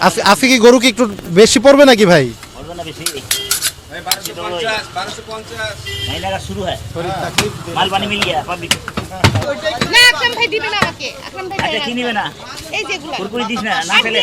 আজকে কি গরু কি একটু বেশি পড়বে নাকি ভাই? পড়বে না বেশি ভাই 1250 1250 মহিলা শুরু হয় মাল পানি মিল গিয়া পাবলিক না আকরাম ভাই দিবেন আমাকে আকরাম ভাই আচ্ছা কি নিবে না এই যেগুলো কুরকুরি দিস না না ফেলে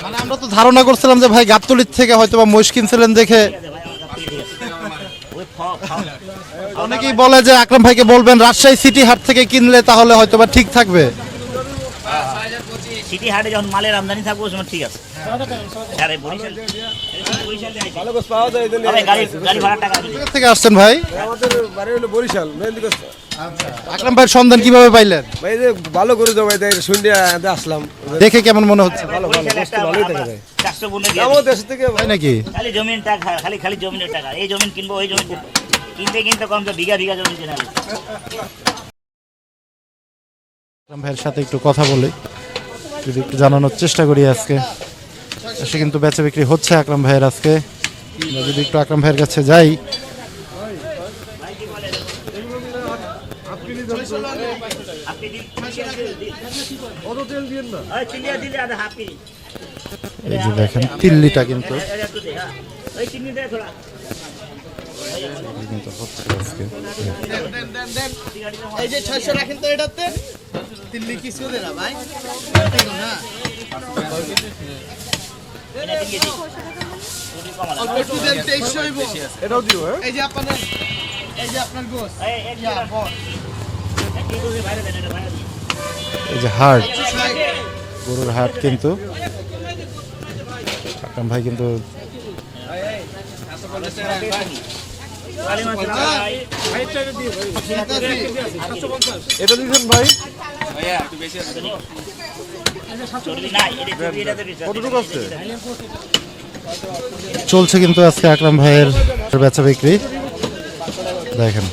মানে আমরা তো ধারণা করছিলাম যে ভাই গাবতলির থেকে হয়তো বা মহিষ কিনছিলেন দেখে। ওই অনেকেই বলে যে আকরাম ভাইকে বলবেন রাজশাহী সিটি হাট থেকে কিনলে তাহলে হয়তো বা ঠিক থাকবে। সিটি হাটে যখন মালের আমদানি থাকবে ওই সময় ঠিক আছে। আরে বরিশাল ভালো গোস পাওয়া যায় এদিন আরে গাড়ি ভাড়া টাকা দিবি কোথা থেকে আসছেন ভাই? আমাদের বাড়ি হলো বরিশাল মেহেন্দিগঞ্জ। আকরাম ভাইয়ের সন্ধান কিভাবে পাইলেন? ভাই যে ভালো করে জবাই দেয় শুনিয়া আসলাম। দেখে কেমন মনে হচ্ছে? ভালো ভালো গোস্ত ভালোই দেখা যায়। 400 বলে দিয়ে আমার দেশ থেকে তাই নাকি? খালি জমির টাকা খালি জমিনের টাকা এই জমিন কিনবো ওই জমিন কিনতে কম তো বিঘা জমিন কেনা আকরাম ভাইয়ের সাথে একটু কথা বলি, যদি একটু জানানোর চেষ্টা করি। আজকে সে কিন্তু বেচা বিক্রি হচ্ছে আকরাম ভাইয়ের। আজকে আমরা যদি একটু আকরাম ভাইয়ের কাছে যাই, এই যে দেখেন তিল্লিটা কিন্তু হচ্ছে আজকে। এই যে 600 রাখেন তো এটাতে দিল্লি কিছু দে না ভাই না অল্প একটু দেন 2300 হইব এটাও দিও হ্যাঁ এই যে আপনার গোস এই যে হাট, গরুর হাট কিন্তু আকরাম ভাই কিন্তু এটা দিবেন ভাই কতটুকু আছে চলছে কিন্তু আজকে আকরাম ভাইয়ের বেচা বিক্রি। দেখেন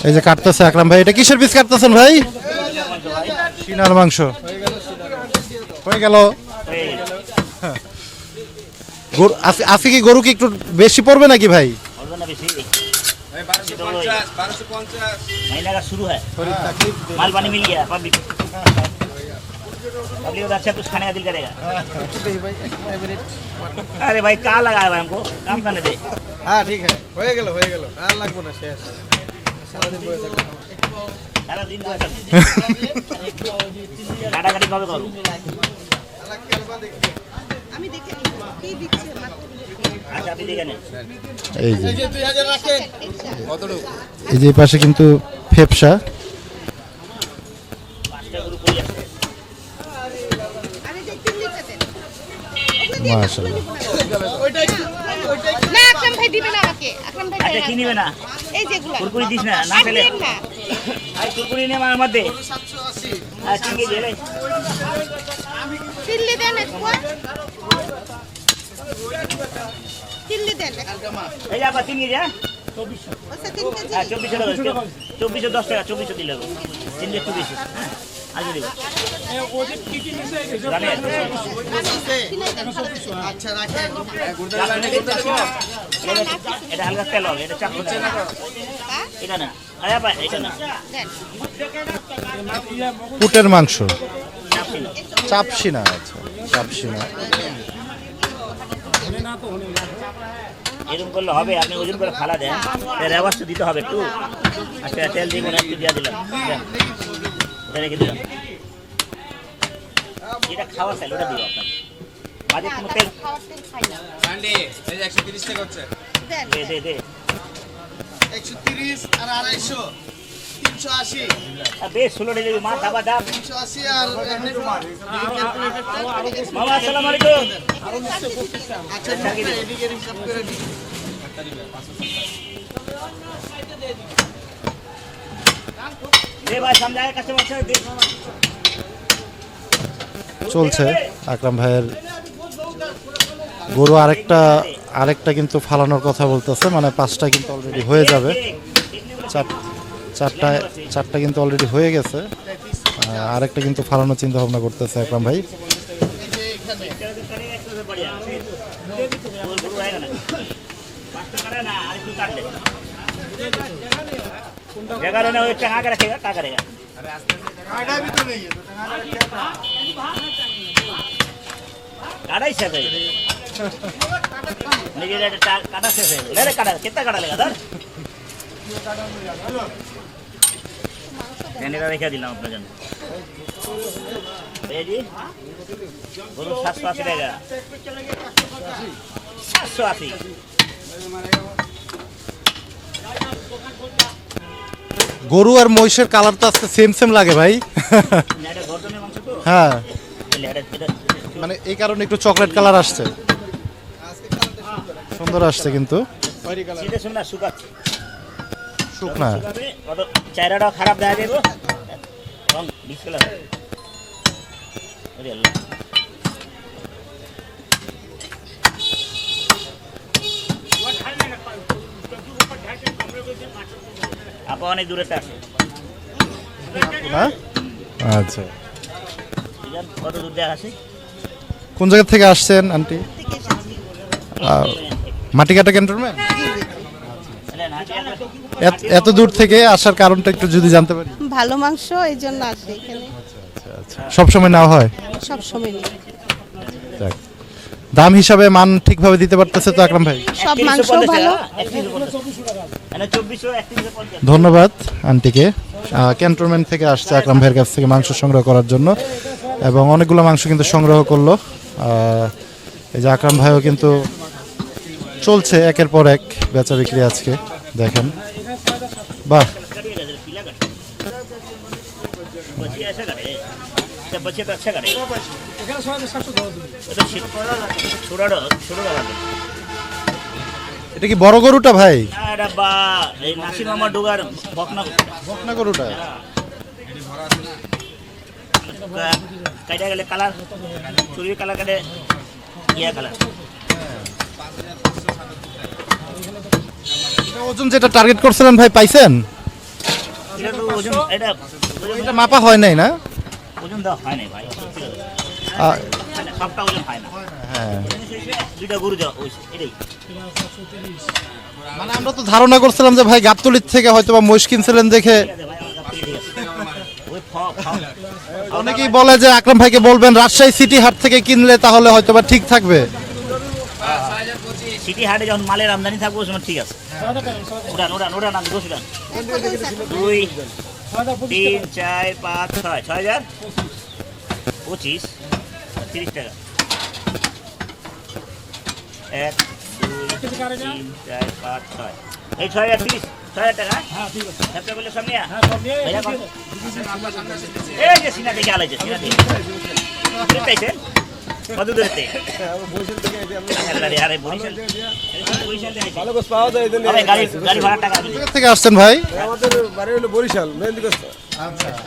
এই যে কাটতেছে আকরাম ভাই। এটা কিসের পিস কাটতেছেন ভাই? সিনার মাংস হয়ে গেল। আজকে কি গরু কি একটু বেশি পড়বে নাকি ভাই? পড়বে না বেশি ভাই 1250 1250 মহিলা শুরু হয় माल पानी मिल गया पब्लिक अच्छा कुछ खाने का दिल करेगा। अरे भाई कहाँ लगाया भाई हमको काम करने दे। হ্যাঁ ঠিক আছে হয়ে গেল আর লাগবে না শেষ সারাদিন বসে থাকলাম सारा दिन काटा काटी कब करूँ আমি দেখে নিব কি দিচ্ছে अच्छा अभी देखे नहीं এই যে 2000 রাখেন এই যে পাশে কিন্তু ফেপসা। আরে যে তিল্লিটা দেন মাশাআল্লাহ। না আকরাম ভাই দিবেন আমাকে আকরাম ভাই अच्छा की नहीं बना এই যেগুলো कुरकुरी दिस ना ना फैले না आई कुरकुरी ने मार मत दे 780 अच्छा की जेले তিল্লি দেন একটু তিল্লি দেন এই যা পাতিন কি যা আচ্ছা 3 কেজি হ্যাঁ 2410 টাকা 2410 দিলে তিন একটু বেশি আজ দিব জানেন আচ্ছা রাখেন এটা হালকা তেল হবে এটা চাপ হচ্ছে না এটা না আয়া পা এটা না দেন পুটের মাংস চাপ ছিল চাপসিনা। আচ্ছা চাপসিনা। এরকম করলে হবে আপনি ওজন করে ফালা দেন রেওয়াজটা দিতে হবে একটু আচ্ছা তেল দিব না একটু দিয়ে দিলাম এটা রেখে দিলাম এটা খাওয়া চাইল ওটা দিব আপনাকে বাজে কোনো তেল খাওয়ার তেল খাই না সানডে এই যে 130 টাকা হচ্ছে দেন দে 130 আর 250 380 আর বেশ 16 টাকা মা খাবার দাম 380 আর মামা আসসালামু আলাইকুম আচ্ছা এদিকে হিসাব করে দিই দে ভাই সমঝায় কাস্টমার से दे চলছে আকরাম ভাইয়ের গরু। আরেকটা কিন্তু ফালানোর কথা বলতেছে, মানে 5টা কিন্তু অলরেডি হয়ে যাবে। চারটা কিন্তু অলরেডি হয়ে গেছে। আরেকটা কিন্তু ফালানোর চিন্তা ভাবনা করতেছে আকরাম ভাই। जगह रहना वो चढ़ा के रखेगा क्या करेगा। काटा ही शेष है नहीं ये काटा शेष है ले काटा कितना काटा लेगा सर मैंने का देखा दिला अपना जन ये जी बोलो 780 रहेगा 780 গরু আর মহিষের কালার তো আজকে সেম সেম লাগে ভাই। এটা গর্দনের মাংস তো হ্যাঁ এটা মানে এই কারণে একটু চকলেট কালার আসছে, সুন্দর আসছে কিন্তু সিধে শুননা শুকাচ্ছে শুকনা। কত চেহারাটা খারাপ দেখা যাবে রং ডিসকালার ওরে আল্লাহ আপা অনেক দূরে আছে না আচ্ছা, কত দূর দেখা আছে কোন জায়গা থেকে আসছেন আন্টি? মাটিকাটা ক্যান্টনমেন্ট। এত দূর থেকে আসার কারণটা একটু যদি জানতে পারি। ভালো মাংস এই জন্য আসে এখানে, সব সময় নেওয়া হয়? সব সময় নেই। যাক। দাম হিসাবে মান ঠিকভাবে দিতে পারতেছে তো আকরাম ভাই? সব মাংস ভালো। ধন্যবাদ আন্টিকে, ক্যান্টনমেন্ট থেকে আসছে আকরাম ভাইয়ের কাছ থেকে মাংস সংগ্রহ করার জন্য, এবং অনেকগুলো মাংস কিন্তু সংগ্রহ করলো। এই যে আকরাম ভাইও কিন্তু চলছে একের পর এক বেচা বিক্রি আজকে দেখেন। বাহ, এটা কি বড় গরুটা ভাই? বকনা গরুটা কাটা গেলে কালার চুরির কালার কাটে ইয়া কালার ওজন যেটা টার্গেট করছিলেন ভাই পাইছেন? এটা তো ওজন এটা এটা মাপা হয় নাই না? ওজন দেওয়া হয় নাই ভাই, সবটা ওজন হয় না। হ্যাঁ, দুইটা গরু দেওয়া এটাই মানে আমরা তো ধারণা করছিলাম যে ভাই গাবতলির থেকে হয়তো বা মহিষ কিনছিলেন দেখে। অনেকেই বলে যে আকরাম ভাইকে বলবেন রাজশাহী সিটি হাট থেকে কিনলে তাহলে হয়তো বা ঠিক থাকবে। সিটি হাটে যখন মালের আমদানি থাকবে ওই সময় ঠিক আছে। উড়ান উড়ান উড়ান আমি বসে উড়ান 2 3 4 5 6 6000 25 30 টাকা 1 2 3 4 5 6 এই 6030 6000 টাকা। হ্যাঁ ঠিক আছে, সবটা বলে সামনে এই যে সিনা থেকে আলাইছে সিনা থেকে দেখতেছেন কত দূরতে আরে বরিশাল ভালো গোস পাওয়া যায় এদিন। গাড়ি গাড়ি ভাড়া টাকা কোথা থেকে আসছেন ভাই? আমাদের বাড়ি হলো বরিশাল মেহেন্দিগঞ্জ।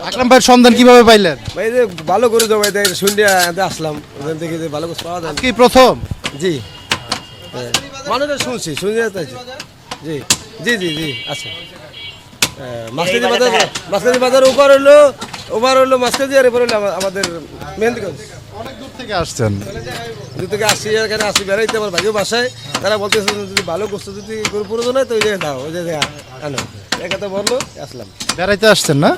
আকরাম ভাইয়ের সন্ধান কিভাবে পাইলেন? ভাই যে ভালো করে যাবো ভাই শুনলিয়া আসলাম ওখান থেকে যে ভালো গোস পাওয়া যায়। কি প্রথম? জি মানুষের শুনছি শুনে জি জি জি জি আচ্ছা। মাছকাজি বাজার, মাছকাজি বাজার ওভার হলো মাছকাজি, আর এবার হলো আমাদের মেহেন্দিগঞ্জ। অনেক দূর থেকে আসছেন? দূর থেকে আসছি, এখানে আসছি বেড়াইতে আমার ভাইও বাসায়। তারা বলতেছে যদি ভালো গোস্ত যদি গরু প্রয়োজন হয় তো ওই জায়গায় দাও, ওই জায়গায় আনো। এক কথা বললো আসলাম। বেড়াইতে আসছেন না?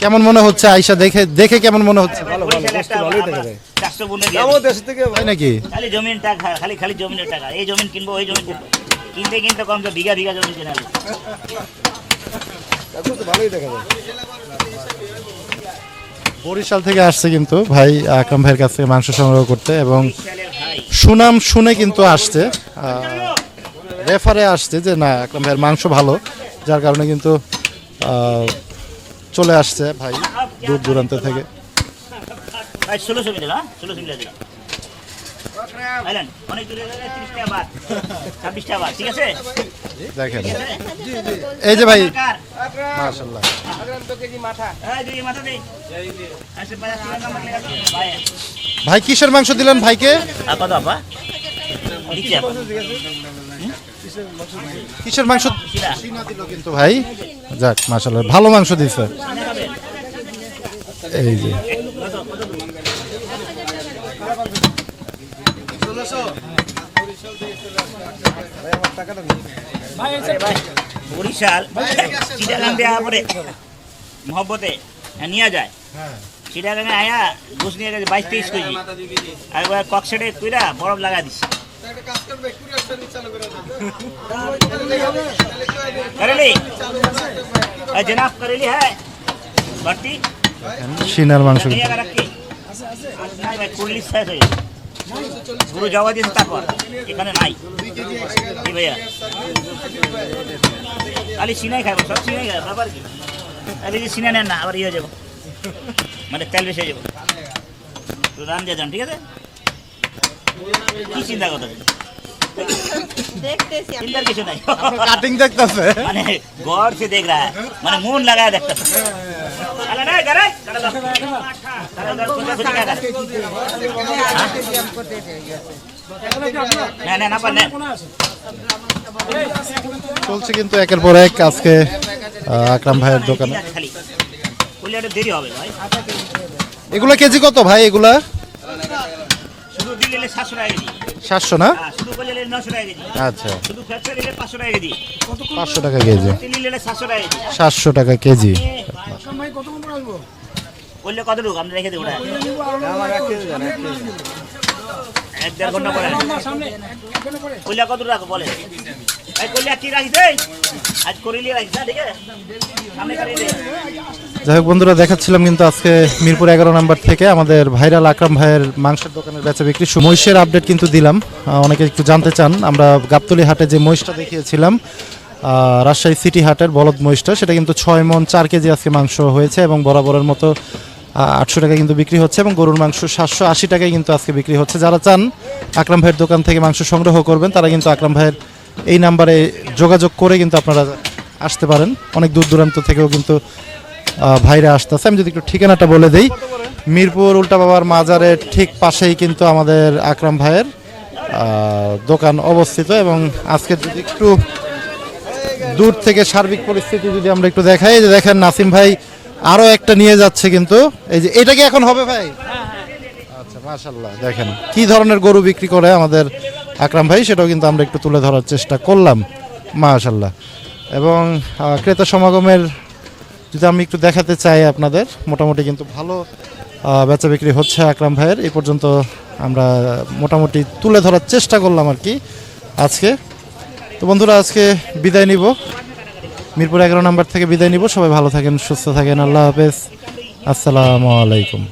কেমন মনে হচ্ছে আইসা দেখে দেখে কেমন মনে হচ্ছে? ভালো ভালো গোস্ত ভালোই দেখা যায়। 400 বলে দিয়ে আমাদের দেশ থেকে তাই নাকি? খালি জমির টাকা, খালি জমিনের টাকা। এই জমিন কিনবো ওই জমিন কিনবো, কিনতে কম তো বিঘা বিঘা জমি কেনা গোস্ত ভালোই দেখা যায়। বরিশাল থেকে আসছে কিন্তু ভাই আকরাম ভাইয়ের কাছ থেকে মাংস সংগ্রহ করতে, এবং ভাই সুনাম শুনে কিন্তু আসছে, রেফারে আসছে যে না আকরাম ভাইয়ের মাংস ভালো, যার কারণে কিন্তু চলে আসছে ভাই দূর দূরান্ত থেকে। ভাই 1600 মিলে না 1600 মিলে দিলাম আইলেন অনেক দূরে গেলে 30 টাকা বাদ 26 টাকা বাদ, ঠিক আছে? দেখেন এই যে ভাই মাশাআল্লাহ এই দুই মাথা দেই আসে বাজার থেকে নাম লাগা ভাই ভাই কিসের মাংস দিলেন ভাইকে? আপা দাও আপা দিচ্ছি আপা কিসের মাংস? সিনা সিনা দিল কিন্তু ভাই, যাক মাশাআল্লাহ ভালো মাংস দিছে। এই যে ভাই বরিশাল চিটাগাং দেয়া পরে মহব্বতে নিয়ে যায় চিটাগাঙে আয়া গোস নিয়ে গেছে 22-23 কেজি আর এবার ককশেটে কইরা বরফ লাগা দিচ্ছে करेली जनाब करेली है भर्ती সিনার মাংস नहीं अगर रखी नहीं भाई कुल्ली से है गुरु जावा दिन তারপর এখানে নাই কি ভাইয়া আলি সিনাই খাবো সব সিনাই খাবো আবার কি আলি যে সিনা নেন না আবার ইয়ে যাব মানে তেল বেশি যাব তো রান দিয়ে যান ঠিক আছে কি চিন্তা করতে দেখতেছি চিন্তার কিছু নাই কাটিং দেখতেছে মানে गौर से देख रहा है माने मून लगाया देखता अरे नहीं करे ना ना ना पर नहीं চলছে কিন্তু একের পর এক আজকে আকরাম ভাইয়ের দোকানে। খালি বললে এটা দেরি হবে ভাই এগুলা কেজি কত ভাই এগুলা? শুধু দিলে 700 টাকা কেজি 700 না? শুধু বললে 900 টাকা কেজি আচ্ছা শুধু ফ্যাক্টরি দিলে 500 টাকা কেজি 500 টাকা কেজি, দিলে 700 টাকা কেজি 700 টাকা কেজি। বললে কত রুক আমরা রেখে দেব ওটা এক দেড় ঘন্টা পরে কইলা কত রাখো বলে এই কইলা কি রাখিস আজ করিলি রাখিস না ঠিক আছে সামনে করিলি যাই হোক বন্ধুরা, দেখাচ্ছিলাম কিন্তু আজকে মিরপুর 11 নম্বর থেকে আমাদের ভাইরাল আকরাম ভাইয়ের মাংসের দোকানের বেচা বিক্রি মহিষের আপডেট কিন্তু দিলাম। অনেকে একটু জানতে চান, আমরা গাবতলী হাটে যে মহিষটা দেখিয়েছিলাম রাজশাহী সিটি হাটের বলদ মহিষটা, সেটা কিন্তু 6 মণ 4 কেজি আজকে মাংস হয়েছে এবং বরাবরের মতো 800 টাকা কিন্তু বিক্রি হচ্ছে এবং গরুর মাংস 780 টাকায় কিন্তু আজকে বিক্রি হচ্ছে। যারা চান আকরাম ভাইয়ের দোকান থেকে মাংস সংগ্রহ করবেন তারা কিন্তু আকরাম ভাইয়ের এই নাম্বারে যোগাযোগ করে কিন্তু আপনারা আসতে পারেন। অনেক দূর দূরান্ত থেকেও কিন্তু ভাইরা আসতেছে। আমি যদি একটু ঠিকানাটা বলে দেই, মিরপুর উল্টা বাবার মাজারের ঠিক পাশেই কিন্তু আমাদের আকরাম ভাইয়ের দোকান অবস্থিত। এবং আজকে যদি একটু দূর থেকে সার্বিক পরিস্থিতি যদি আমরা একটু দেখাই, এই যে দেখেন নাসিম ভাই আরো একটা নিয়ে যাচ্ছে কিন্তু এই যে এটা কি এখন হবে ভাই? আচ্ছা মাশাআল্লাহ, দেখেন কি ধরনের গরু বিক্রি করে আমাদের আকরাম ভাই, সেটাও কিন্তু আমরা একটু তুলে ধরার চেষ্টা করলাম মাশাআল্লাহ। এবং ক্রেতা সমাগমের যদি আমি একটু দেখাতে চাই আপনাদের, মোটামুটি কিন্তু ভালো বেচা বিক্রি হচ্ছে আকরাম ভাইয়ের। এই পর্যন্ত আমরা মোটামুটি তুলে ধরার চেষ্টা করলাম আর কি আজকে। তো বন্ধুরা আজকে বিদায় নিব, মিরপুর 11 নম্বর থেকে বিদায় নিব। সবাই ভালো থাকেন, সুস্থ থাকেন, আল্লাহ হাফেজ, আসসালামু আলাইকুম।